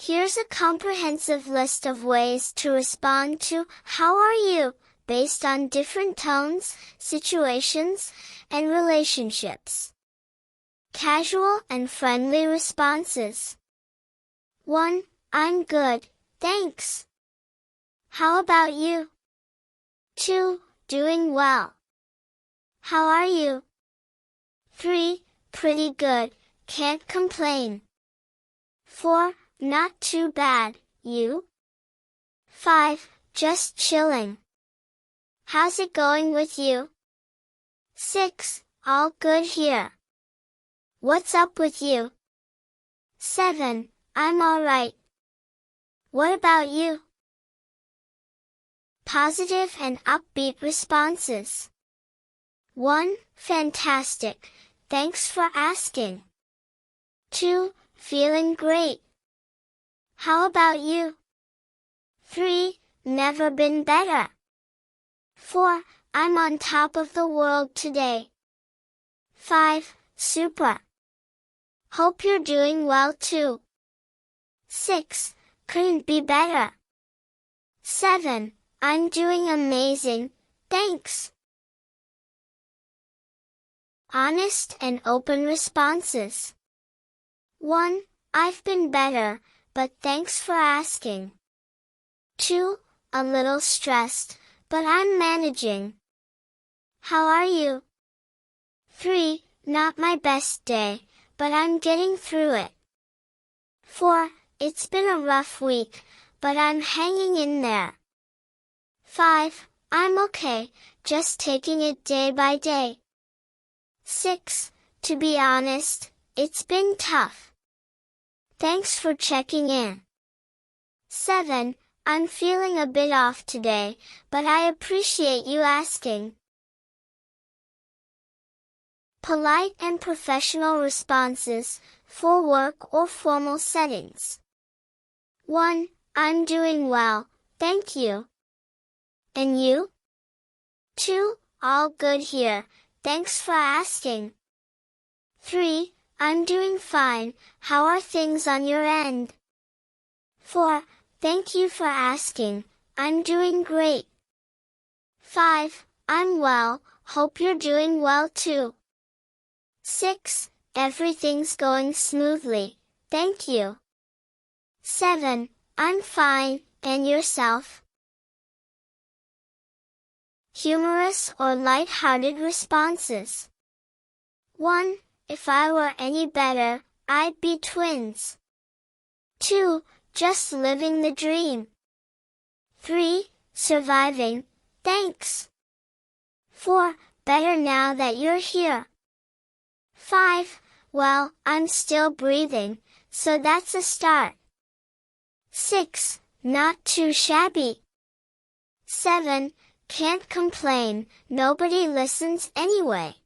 Here's a comprehensive list of ways to respond to "How are you?" based on different tones, situations, and relationships. Casual and friendly responses. 1. I'm good, thanks. How about you? 2. Doing well. How are you? 3. Pretty good, can't complain. 4. Not too bad, you? 5. Just chilling. How's it going with you? 6. All good here. What's up with you? 7. I'm alright. What about you? Positive and upbeat responses. 1. Fantastic, thanks for asking. 2. Feeling great. How about you? 3. Never been better. 4. I'm on top of the world today. 5. Super. Hope you're doing well too. 6. Couldn't be better. 7. I'm doing amazing, thanks. Honest and open responses. 1. I've been better, but thanks for asking. 2. A little stressed, but I'm managing. How are you? 3. Not my best day, but I'm getting through it. 4. It's been a rough week, but I'm hanging in there. 5. I'm okay, just taking it day by day. 6. To be honest, it's been tough. Thanks for checking in. 7. I'm feeling a bit off today, but I appreciate you asking. Polite and professional responses, for work or formal settings. 1. I'm doing well, thank you. And you? 2. All good here, thanks for asking. 3. I'm doing fine, how are things on your end? 4. Thank you for asking, I'm doing great. 5. I'm well, hope you're doing well too. 6. Everything's going smoothly, thank you. 7. I'm fine, and yourself? Humorous or light-hearted responses. 1. If I were any better, I'd be twins. 2. Just living the dream. 3. Surviving, thanks. 4. Better now that you're here. 5. Well, I'm still breathing, so that's a start. 6. Not too shabby. 7. Can't complain, nobody listens anyway.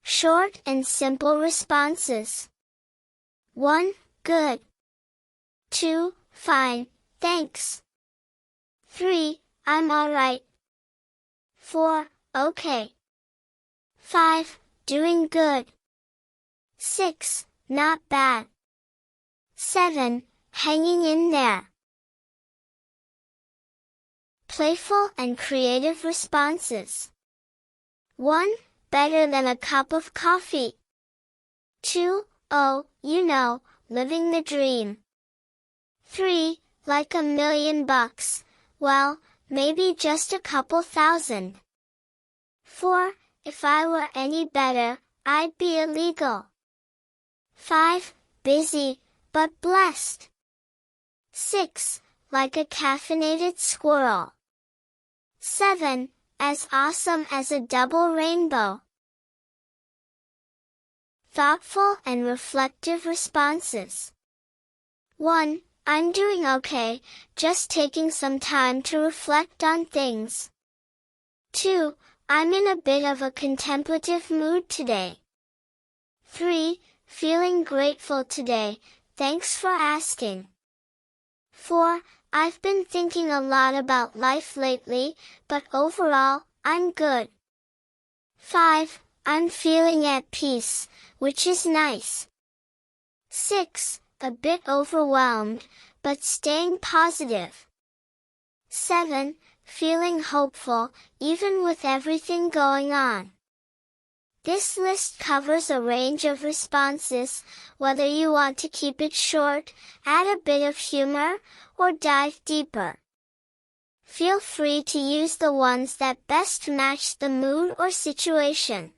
Short and simple responses. 1. Good. 2. Fine, thanks. 3. I'm alright. 4. Okay. 5. Doing good. 6. Not bad. 7. Hanging in there. Playful and creative responses. 1. Better than a cup of coffee. 2. Oh, you know, living the dream. 3. Like $1,000,000, well, maybe just a couple thousand. 4. If I were any better, I'd be illegal. 5. Busy, but blessed. 6. Like a caffeinated squirrel. 7. As awesome as a double rainbow. Thoughtful and reflective responses. 1. I'm doing okay, just taking some time to reflect on things. 2. I'm in a bit of a contemplative mood today. 3. Feeling grateful today, thanks for asking. 4. I've been thinking a lot about life lately, but overall, I'm good. 5. I'm feeling at peace, which is nice. 6. a bit overwhelmed, but staying positive. 7. Feeling hopeful, even with everything going on. This list covers a range of responses, whether you want to keep it short, add a bit of humor, or dive deeper. Feel free to use the ones that best match the mood or situation.